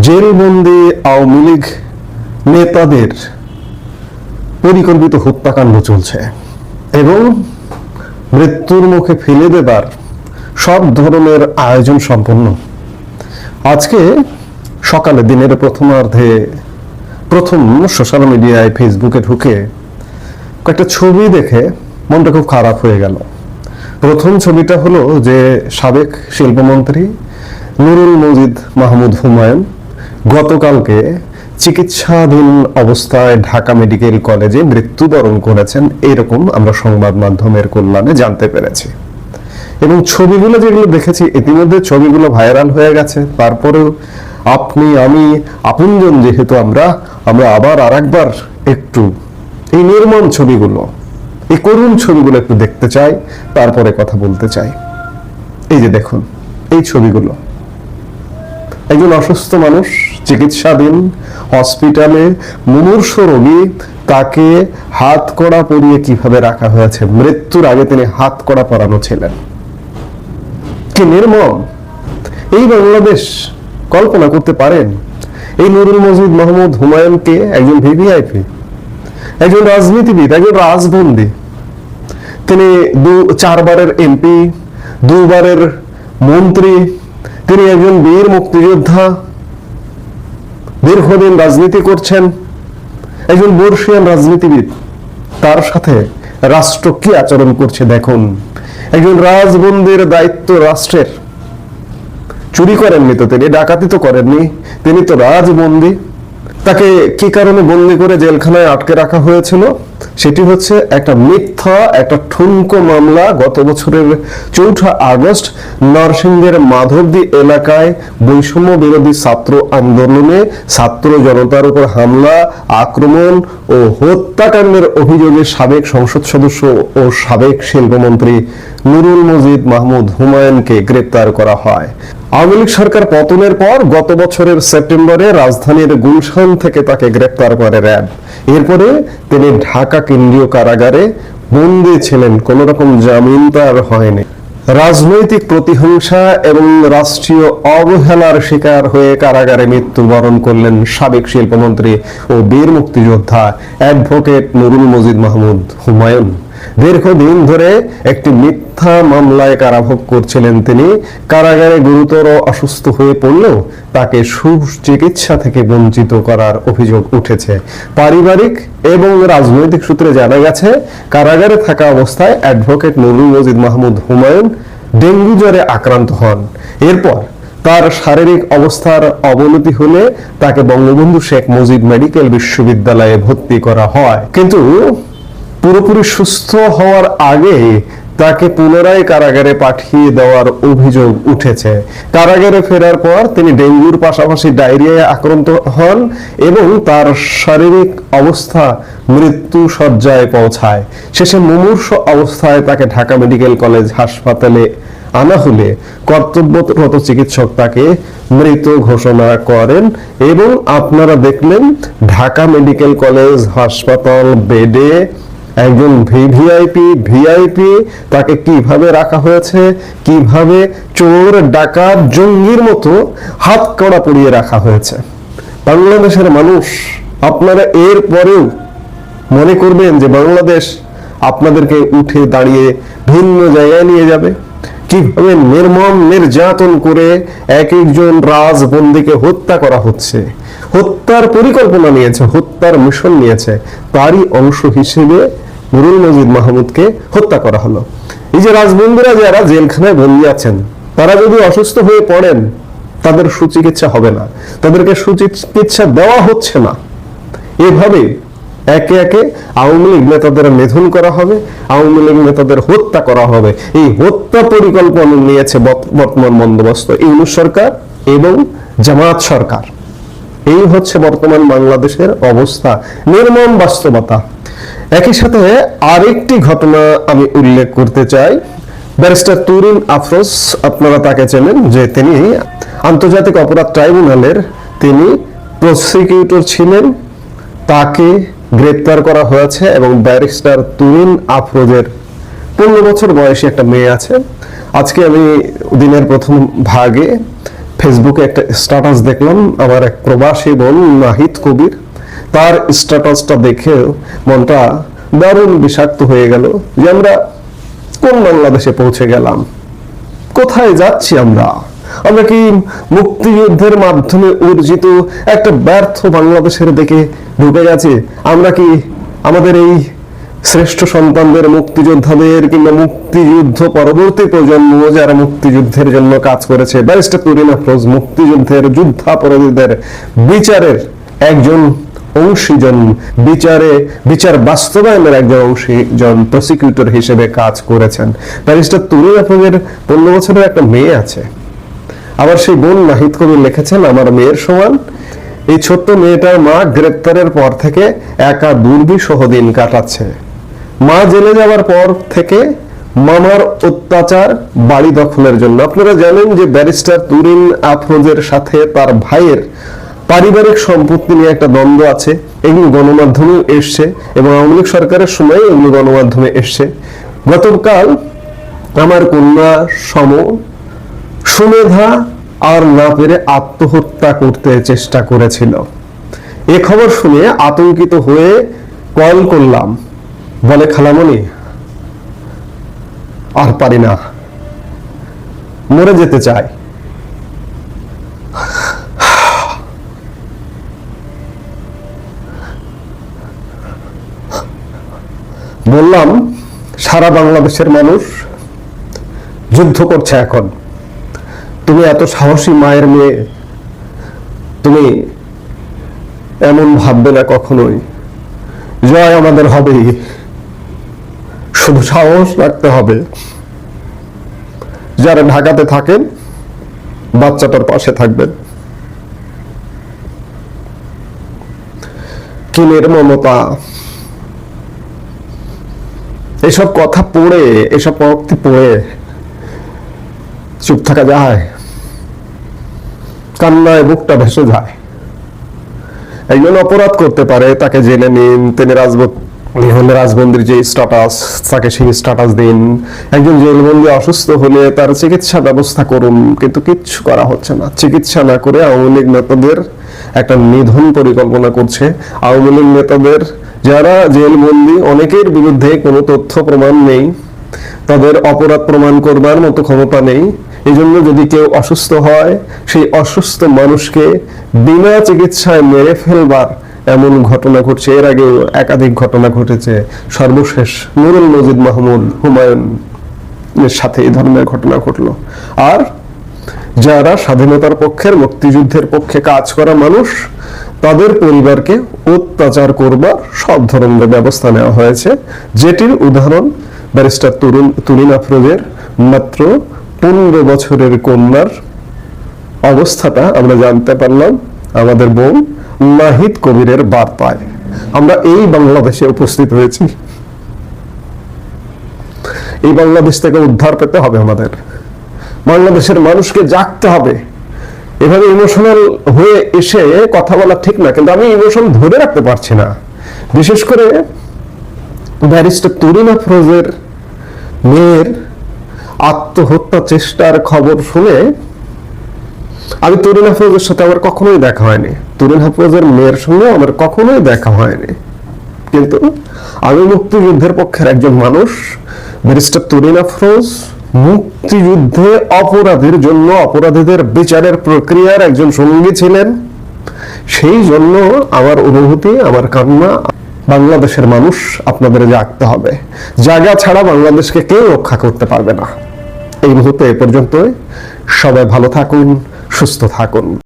জেলবন্দি আওয়ামী লীগ নেতাদের পরিকল্পিত হত্যাকাণ্ড চলছে এবং মৃত্যুর মুখে ফেলে দেবার সব ধরনের আয়োজন সম্পন্ন। আজকে সকালে দিনের প্রথমার্ধে প্রথম সোশ্যাল মিডিয়ায় ফেসবুকে ঢুকে কয়েকটা ছবি দেখে মনটা খুব খারাপ হয়ে গেল। প্রথম ছবিটা হলো যে সাবেক শিল্পমন্ত্রী নুরুল মজিদ মাহমুদ হুমায়ুন গতকালকে চিকিৎসাধীন অবস্থায় ঢাকা মেডিকেল কলেজে মৃত্যুবরণ করেছেন, এরকম আমরা সংবাদ মাধ্যমের কল্যাণে জানতে পেরেছি। এবং ছবিগুলো যেগুলো দেখেছি ইতিমধ্যে ছবিগুলো ভাইরাল হয়ে গেছে। তারপরেও আপনি আমি আপনজন যেহেতু আমরা আবার আরেকবার একটু এই নির্মম ছবিগুলো, এই করুণ ছবিগুলো একটু দেখতে চাই, তারপরে কথা বলতে চাই। এই যে দেখুন এই ছবিগুলো, একজন অসুস্থ মানুষ চিকিৎসাধীন হসপিটালে, মুমূর্ষ রোগী, তাকে হাত কড়া পরিয়ে কিভাবে রাখা হয়েছে। মৃত্যুর আগে তিনি হাত কড়া পরানো ছিলেন। কি নির্মম! এই বাংলাদেশ কল্পনা করতে পারেন? এই নুরুল মজিদ মাহমুদ হুমায়ুনকে একজন ভিভিআইপি, একজন রাজনীতিবিদ, একজন রাজবন্দী, তিনি চারবারের এমপি, দুবারের মন্ত্রী, তিনি একজন বীর মুক্তিযোদ্ধা, দীর্ঘদিন রাজনীতি করছেন, একজন বর্ষীয়ান রাজনীতিবিদ। তার সাথে রাষ্ট্র কি আচরণ করছে দেখুন। একজন রাজবন্দির দায়িত্ব রাষ্ট্রের। চুরি করেননি তো তিনি, ডাকাতি তো করেননি, তিনি তো রাজবন্দি। তাকে কি কারণে বন্দি করে জেলখানায় আটকে রাখা হয়েছিল? সেটি হচ্ছে একটা মিথ্যা, একটা ঠুনকো মামলা। গত বছরের 4 আগস্ট নরসিংদীর মাধবদী এলাকায় বৈষম্য বিরোধী ছাত্র আন্দোলনে ছাত্র জনতার উপর হামলা, আক্রমণ ও হত্যাকাণ্ডের অভিযোগে সাবেক সংসদ সদস্য ও সাবেক শিল্পমন্ত্রী নুরুল মজিদ মাহমুদ হুমায়ুনকে গ্রেপ্তার করা হয়। আওয়ামী লীগ সরকার পতনের পর গত বছরের সেপ্টেম্বরে রাজধানীর গুলশান থেকে তাকে গ্রেপ্তার করে র্যাব। এরপরে তিনি ঢাকা কেন্দ্রীয় কারাগারে বন্দী ছিলেন, কোন রকম জামিন তার হয়নি। রাজনৈতিক প্রতিহিংসা এবং রাষ্ট্রীয় অবহেলার শিকার হয়ে কারাগারে মৃত্যুবরণ করলেন সাবেক শিল্পমন্ত্রী ও বীর মুক্তিযোদ্ধা অ্যাডভোকেট নুরুল মজিদ মাহমুদ হুমায়ুন। দীর্ঘদিন ধরে একটি মিথ্যা মামলায় কারাভোগ করছিলেন তিনি। কারাগারে গুরুতর অসুস্থ হয়ে পড়লেও তাকে সুচিকিৎসা থেকে বঞ্চিত করার অভিযোগ উঠেছে। পারিবারিক এবং রাজনৈতিক সূত্রে জানা গেছে, কারাগারে থাকা অবস্থায় অ্যাডভোকেট নুরুল মজিদ মাহমুদ হুমায়ুন ডেঙ্গু জ্বরে আক্রান্ত হন। এরপর তার শারীরিক অবস্থার অবনতি হলে তাকে বঙ্গবন্ধু শেখ মুজিব মেডিকেল বিশ্ববিদ্যালয়ে ভর্তি করা হয়। কিন্তু পুরোপুরি সুস্থ হওয়ার আগে তাকে পুনরায় কারাগারে পাঠিয়ে দেওয়ার অভিযোগ উঠেছে। কারাগারে ফেরার পর তিনি ডেঙ্গুর পাশাপাশি ডায়রিয়ায় আক্রান্ত হন এবং তার শারীরিক অবস্থা মৃত্যু শয্যায় পৌঁছায়। শেষে মুমূর্ষ অবস্থায় তাকে ঢাকা মেডিকেল কলেজ হাসপাতালে আনা হলে কর্তব্যরত চিকিৎসক তাকে মৃত ঘোষণা করেন। এবং আপনারা দেখলেন ঢাকা মেডিকেল কলেজ হাসপাতাল বেডে একজন ভিআইপি তাকে কিভাবে রাখা হয়েছে, কিভাবে চোর ডাকাত জঙ্গির মতো হাত কড়া পরিয়ে রাখা হয়েছে। বাংলাদেশের মানুষ, আপনারা এর পরেও মনে করবেন যে বাংলাদেশ আপনাদেরকে উঠে দাঁড়িয়ে ভিন্ন জায়গায় নিয়ে যাবে? কিভাবে নির্মম নির্যাতন করে এক একজন রাজবন্দীকে হত্যা করা হচ্ছে, হত্যার পরিকল্পনা নিয়েছে, হত্যার মিশন নিয়েছে, তারই অংশ হিসেবে নুরুল মজিদ মাহমুদকে হত্যা করা হলো। এই যে রাজবন্দীরা যারা জেলখানায় বন্দী আছেন, তারা যদি অসুস্থ হয়ে পড়েন তাদের সুচিকিৎসা হবে না, তাদেরকে সুচিকিৎসা দেওয়া হচ্ছে না। এভাবে একে একে আওয়ামী লীগ নেতাদের নিধন করা হবে, আওয়ামী লীগ নেতাদের হত্যা করা হবে। এই হত্যা পরিকল্পনা নিয়েছে বর্তমান বন্দোবস্ত ইউনূস সরকার এবং জামায়াত সরকার। এই হচ্ছে বর্তমান বাংলাদেশের অবস্থা, নির্মম বাস্তবতা। একই সাথে আরেকটি ঘটনা আমি উল্লেখ করতে চাই। ব্যারিস্টার তুরিন আফরোজ, আপনারা তাকে চেনেন, যে তিনি আন্তর্জাতিক অপরাধ ট্রাইব্যুনালের তিনি প্রসিকিউটর ছিলেন। তাকে গ্রেপ্তার করা হয়েছে এবং ব্যারিস্টার তুরিন আফরোজের 15 বছর বয়সী একটা মেয়ে আছে। আজকে আমি দিনের প্রথম ভাগে ফেসবুকে একটা স্ট্যাটাস দেখলাম আমার এক প্রবাসী বোন নাহিদ কবির। তার স্ট্যাটাসটা দেখে মনটা দারুণ বিষাক্ত হয়ে গেল যে আমরা কোন বাংলাদেশে পৌঁছে গেলাম, কোথায় যাচ্ছি আমরা? আমরা কি মুক্তিযুদ্ধের মাধ্যমে অর্জিত একটা ব্যর্থ বাংলাদেশের দিকে ঢুকে গেছি? আমরা কি আমাদের এই শ্রেষ্ঠ সন্তানদের, মুক্তিযোদ্ধাদের কিংবা মুক্তিযুদ্ধ পরবর্তী প্রজন্ম যারা মুক্তিযুদ্ধের জন্য কাজ করেছে, ব্যারিস্টার তুরিন আফরোজ মুক্তিযুদ্ধের যুদ্ধাপরাধীদের বিচারের একজন অংশীজন, বিচার বাস্তবায়নের একজন অংশীজন প্রসিকিউটর হিসেবে কাজ করেছেন। ব্যারিস্টার তুরিন আফরোজের 15 বছরের একটা মেয়ে আছে। আবার সেই বোন নাহিদ কবির লিখেছেন, আমার মেয়ের সমান এই ছোট্ট মেয়েটার মা গ্রেপ্তারের পর থেকে একা দুর্বিষহ দিন কাটাচ্ছে। মা জেলে যাওয়ার পর থেকে মামার অত্যাচার বাড়ি দখলের জন্য। আপনারা জানেন যে ব্যারিস্টার তুরিন আফরোজের সাথে তার ভাইয়ের পারিবারিক সম্পত্তি নিয়ে একটা দ্বন্দ্ব আছে। এগুলো গণমাধ্যমেও এসছে এবং আওয়ামী লীগ সরকারের সময় এগুলো গণমাধ্যমে এসছে। গতকাল আমার কন্যা সুমেধা আর না পেরে আত্মহত্যা করতে চেষ্টা করেছিল। এ খবর শুনে আতঙ্কিত হয়ে কল করলাম, বলে খালামণি আর পারি না, মরে যেতে চাই। বললাম, সারা বাংলাদেশের মানুষ যুদ্ধ করছে এখন, তুমি এত সাহসী মায়ের মেয়ে, তুমি এমন ভাববে না কখনোই। জয় আমাদের হবেই, শুধু সাহস রাখতে হবে। যারা ঢাকাতে থাকেন বাচ্চাটার পাশে থাকবেন। কিমের মমতা, এসব কথা পড়ে, এসব পঙ্ক্তি পড়ে চুপ থাকা যায়? কান্নায় বুকটা ভেসে যায়। একজন অপরাধ করতে পারে, তাকে জেলে নিন, তিনি রাজবন্দির যে স্ট্যাটাস, তাকে সেই স্ট্যাটাস দিন। একজন জেলবন্দি অসুস্থ হলে তার চিকিৎসা ব্যবস্থা করুন, কিন্তু কিচ্ছু করা হচ্ছে না। চিকিৎসা না করে আওয়ামী লীগ নেতাদের একটা নিধন পরিকল্পনা করছে। আওয়ামী লীগ নেতাদের যারা জেলবন্দি, অনেকের বিরুদ্ধে কোনো তথ্য প্রমাণ নেই, তাদের অপরাধ প্রমাণ করবার মতো ক্ষমতা নেই। এই জন্য যদি কেউ অসুস্থ হয়, সেই অসুস্থ মানুষকে বিনা চিকিৎসায় মেরে ফেলবার এমন ঘটনা ঘটছে। এর আগেও একাধিক ঘটনা ঘটেছে। সর্বশেষ নুরুল মজিদ মাহমুদ হুমায়ুনের সাথে এই ধরনের ঘটনা ঘটলো। আর যারা স্বাধীনতার পক্ষের, মুক্তিযুদ্ধের পক্ষে কাজ করা মানুষ, তাদের পরিবারকে অত্যাচার করবার সব ধরনের ব্যবস্থা নেওয়া হয়েছে। যেটির উদাহরণ ব্যারিস্টার তুরিন আফরোজের মাত্র 15 বছরের কন্যার অবস্থাটা আমরা জানতে পারলাম আমাদের বোন নাহিদ কবিরের বার্তায়। আমরা এই বাংলাদেশে উপস্থিত হয়েছি। এই বাংলাদেশ থেকে উদ্ধার পেতে হবে আমাদের। বাংলাদেশের মানুষকে জাগতে হবে। এভাবে ইমোশনাল হয়ে এসে কথা বলা ঠিক না, কিন্তু আমি ইমোশন ধরে রাখতে পারছি না। বিশেষ করে ব্যারিস্টার তুরিন আফরোজের মেয়ের আত্মহত্যা চেষ্টার খবর শুনে, আমি তুরিন আফরোজের সাথে আমার কখনোই দেখা হয়নি, তুরিন আফরোজের মেয়ের সঙ্গে আমার কখনোই দেখা হয়নি, কিন্তু আমি মুক্তিযুদ্ধের পক্ষের একজন মানুষ। ব্যারিস্টার তুরিন আফরোজ মুক্তিযুদ্ধে অপরাধীর জন্য, অপরাধীদের বিচারের প্রক্রিয়ার একজন সঙ্গী ছিলেন। সেই জন্য আমার অনুভূতি, আমার কান্না। বাংলাদেশের মানুষ, আপনাদের জাগতে হবে। জাগা ছাড়া বাংলাদেশকে কেউ রক্ষা করতে পারবে না। এই মুহূর্তে এ পর্যন্তই। সবাই ভালো থাকুন, সুস্থ থাকুন।